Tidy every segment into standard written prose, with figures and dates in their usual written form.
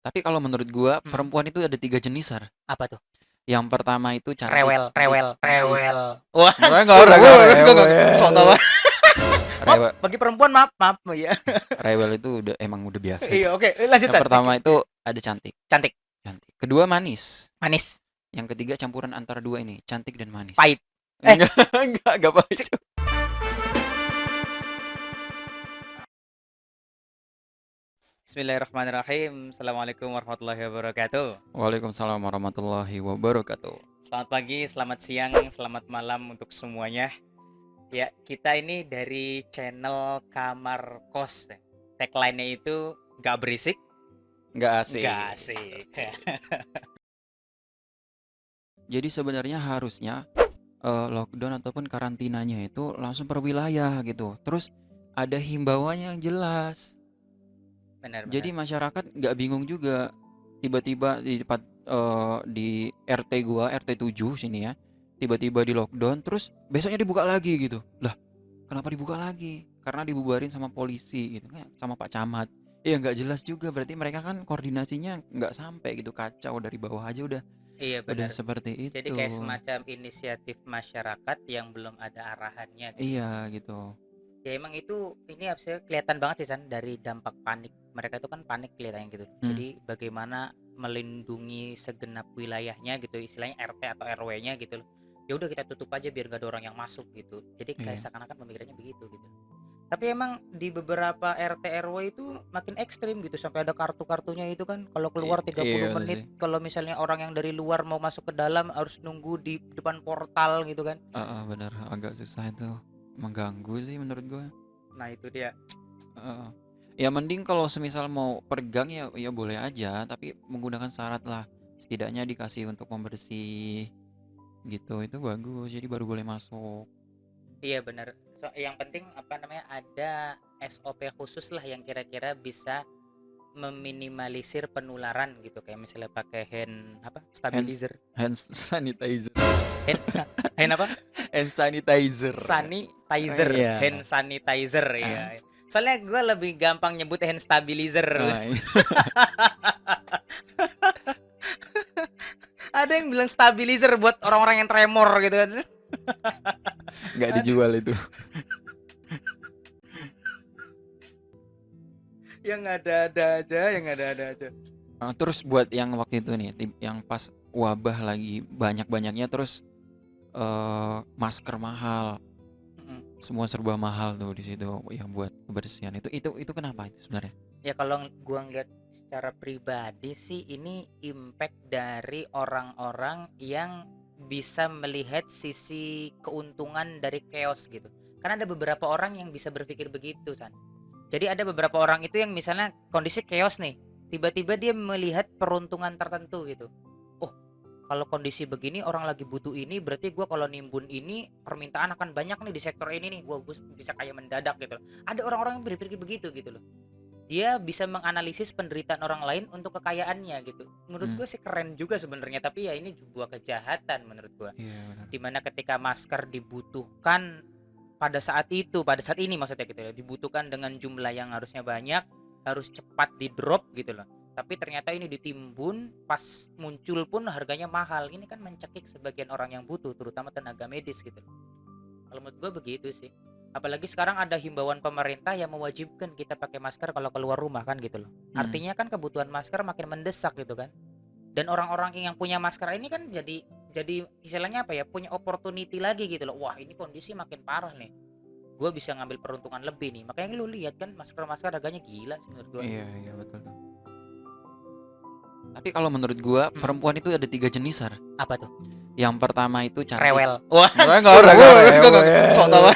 Tapi kalau menurut gua Mm. perempuan itu ada 3 jenis, Sar. Apa tuh? Yang pertama itu cantik, Rewel, cantik, rewel, cantik. rewel. Wah, Enggak enggak, sok tau. rewel. Maaf, Rewel, bagi perempuan maaf, maaf ya. rewel itu udah biasa itu. Iya, oke, lanjut Yang San. pertama itu ada cantik, Cantik, cantik. Kedua manis. manis, Yang ketiga campuran antara dua ini, cantik dan pahit. manis. Eh, Enggak pahit. si- Bismillahirrahmanirrahim. Assalamualaikum warahmatullahi wabarakatuh. Waalaikumsalam warahmatullahi wabarakatuh. Selamat pagi, selamat siang, selamat malam untuk semuanya. Ya, kita ini dari channel Kamar Kos. Tagline-nya itu gak berisik, Enggak gak asik. asik. Jadi sebenarnya harusnya lockdown ataupun karantinanya itu langsung per wilayah gitu. Terus ada himbauannya yang jelas. Jadi Benar-benar. masyarakat nggak bingung juga. Tiba-tiba di tempat di RT gua, RT 7 sini ya. Tiba-tiba di lockdown terus besoknya dibuka lagi gitu. Lah, kenapa dibuka lagi? Karena dibubarin sama polisi gitu kan, sama Pak Camat. Iya nggak jelas juga berarti mereka kan koordinasinya nggak sampai gitu, kacau dari bawah aja Iya udah benar. seperti Jadi itu. kayak semacam inisiatif masyarakat yang belum ada arahannya gitu. Iya gitu. Ya emang itu ini harusnya kelihatan banget sih San dari dampak panik. Mereka itu kan panik kelihatannya gitu. Hmm, Jadi bagaimana melindungi segenap wilayahnya gitu, istilahnya RT atau RW-nya gitu loh. Ya udah kita tutup aja biar gak ada orang yang masuk gitu. Jadi kayak iya. seakan-akan pemikirannya begitu gitu. Tapi emang di beberapa RT RW itu makin ekstrim gitu sampai ada kartu-kartunya itu kan kalau keluar 30 Iya menit sih. kalau misalnya orang yang dari luar mau masuk ke dalam harus nunggu di depan portal gitu kan. Bener, agak susah itu, mengganggu sih menurut gue. Nah, itu dia. Ya mending kalau semisal mau pegang ya ya boleh aja, tapi menggunakan syarat lah. Setidaknya dikasih untuk pembersih gitu, itu bagus. Jadi baru boleh masuk. Iya benar. Yang penting apa namanya ada SOP khusus lah yang kira-kira bisa meminimalisir penularan gitu kayak misalnya pakai hand apa Hand stabilizer, hand sanitizer. hand hand apa Hand sanitizer. sanitizer, hand Iya. sanitizer ya. Ah, Soalnya gue lebih gampang nyebut hand stabilizer. iya. Ada yang bilang stabilizer buat orang-orang yang tremor gitu kan. Nggak Aduh, dijual itu. yang ada-ada aja, yang ada-ada aja. Terus buat yang waktu itu nih, yang pas wabah lagi banyak-banyaknya, terus masker mahal. Mm-mm. Semua serba mahal tuh di situ yang buat kebersihan itu kenapa itu sebenarnya? Ya kalau gua ngeliat secara pribadi sih ini impact dari orang-orang yang bisa melihat sisi keuntungan dari chaos gitu. Karena ada beberapa orang yang bisa berpikir begitu, San. Jadi ada beberapa orang itu yang misalnya kondisi chaos nih, tiba-tiba dia melihat peruntungan tertentu gitu. Oh, kalau kondisi begini orang lagi butuh ini, berarti gua kalau nimbun ini permintaan akan banyak nih di sektor ini nih, gua bisa kaya mendadak gitu. Ada orang-orang yang berpikir begitu gitu loh. Dia bisa menganalisis penderitaan orang lain untuk kekayaannya gitu. Menurut Hmm, gue sih keren juga sebenarnya, tapi ya ini sebuah kejahatan menurut gue. iya benar. Dimana ketika masker dibutuhkan pada saat ini maksudnya gitu ya, dibutuhkan dengan jumlah yang harusnya banyak, harus cepat di drop gitu loh. Tapi ternyata ini ditimbun pas muncul pun harganya mahal. Ini kan mencekik sebagian orang yang butuh, terutama tenaga medis gitu loh. Kalau menurut gue begitu sih. Apalagi sekarang ada himbauan pemerintah yang mewajibkan kita pakai masker kalau keluar rumah kan gitu loh. Hmm, Artinya kan kebutuhan masker makin mendesak gitu kan. Dan orang-orang yang punya masker ini kan jadi istilahnya apa ya, punya opportunity lagi gitu loh. Wah, ini kondisi makin parah nih. Gue bisa ngambil peruntungan lebih nih. Makanya lu lihat kan masker-masker harganya gila sih menurut gue. iya iya betul tuh. Tapi kalau menurut gua Mm-mm. perempuan itu ada 3 jenis, Sar. Apa tuh? Yang pertama itu cantik. Rewel. Wah, Enggak enggak, sok tau. rewel.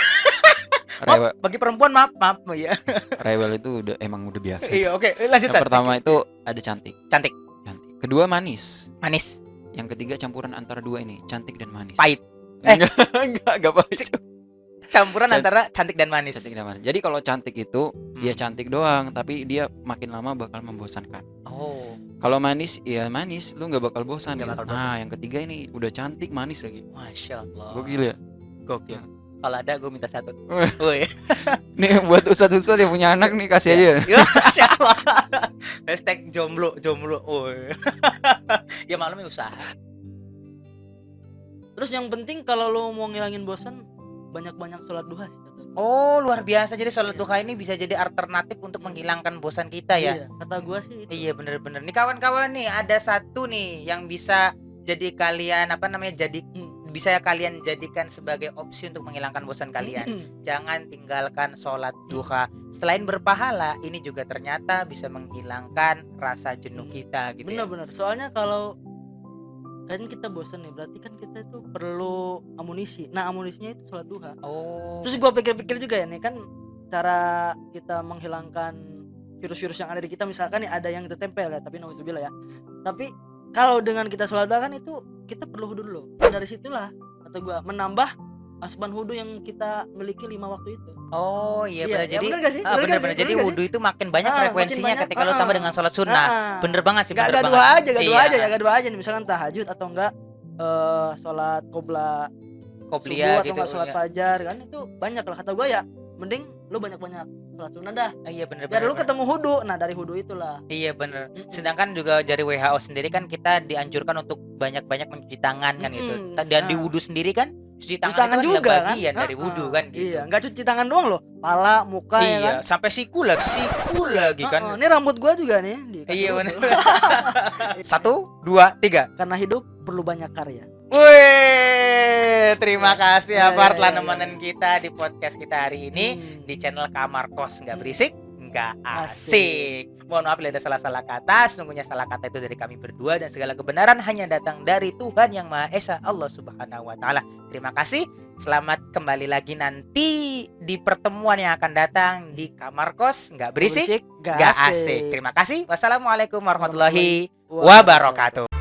Maaf, Rewel, bagi perempuan maaf, maaf ya. rewel itu udah biasa itu. Iya, oke, lanjut Yang San. pertama itu ada cantik, Cantik, cantik. Kedua manis. manis, Yang ketiga campuran antara dua ini, cantik dan pahit. manis. Eh, Enggak pahit. campuran Can- antara cantik dan Cantik manis. dan manis. Jadi kalau cantik itu ya Hmm. cantik doang, tapi dia makin lama bakal membosankan. Oh, Kalau manis ya manis, lu nggak bakal bosan nggak gitu. bakal bosan. Nah, yang ketiga ini udah cantik manis lagi. Masya Allah. Gokil ya. Gokil. Nah, Kalau ada gue minta 1. Woi. Nih buat ustadz-ustadz yang punya anak nih kasih aja. Ya, siapa? Hashtag jomblo. Woi. Ya malamnya usaha. Terus yang penting kalau lo mau ngilangin bosan, banyak-banyak sholat duha sih kata gua. Oh, luar biasa. Jadi sholat duha ini bisa jadi alternatif untuk menghilangkan bosan kita ya. Iya, kata gua sih itu. Iya, bener-bener. Nih kawan-kawan nih, ada satu nih yang bisa jadi kalian bisa kalian jadikan sebagai opsi untuk menghilangkan bosan kalian. Jangan tinggalkan sholat duha. Selain berpahala, ini juga ternyata bisa menghilangkan rasa jenuh kita gitu ya. Bener-bener. Soalnya kalau kan kita bosan nih, berarti kan kita itu perlu amunisi. Nah, amunisinya itu sholat duha. Oh. Terus gua pikir-pikir juga ya nih kan cara kita menghilangkan virus-virus yang ada di kita, misalkan nih ada yang tertempel ya, tapi nauzubillah ya. Tapi kalau dengan kita sholat duha kan itu kita perlu hudu dulu. Dan dari situlah kata gua menambah asupan hudu yang kita miliki 5 waktu itu. Oh iya, benar. ya Jadi bener gak sih? benar-benar. Jadi Bener gak sih? wudhu itu makin banyak Makin frekuensinya banyak, ketika lo tambah dengan sholat sunnah. Bener banget sih, Gak bener dua banget. aja, gak Iya. dua aja nih, misalkan tahajud atau enggak sholat qobliyah Qobliyah atau gitu. enggak sholat Ya. fajar kan itu banyak lah kata gua ya. Mending lu banyak-banyak sholat sunnah dah. Iya bener Biar lu bener. ketemu hudu. Nah, dari hudu itulah. Iya bener. Sedangkan juga dari WHO sendiri kan kita dianjurkan untuk banyak-banyak mencuci tangan kan gitu. Dan di Nah. wudhu sendiri kan cuci Cuci tangan, itu juga adalah kan. bagian dari wudhu kan gitu. Iya, enggak cuci tangan doang loh. Pala, muka ya kan. Iya, sampai siku lagi kan. Ini rambut gua juga nih dikasih Iya hudu. bener. 1, 2, 3. Karena hidup perlu banyak karya. Wih, terima kasih Ya, ya Bar ya, telah ya, nemenin kita di podcast kita hari ini di channel Kamar Kos Nggak Berisik Nggak Asik. Mohon maaf bila ada salah-salah kata. Sesungguhnya salah kata itu dari kami berdua dan segala kebenaran hanya datang dari Tuhan Yang Maha Esa, Allah Subhanahu wa Ta'ala. Terima kasih. Selamat kembali lagi nanti di pertemuan yang akan datang di Kamar Kos Nggak Berisik Nggak Nggak asik. Asik. Terima kasih. Wassalamualaikum warahmatullahi Wabarakatuh. wabarakatuh.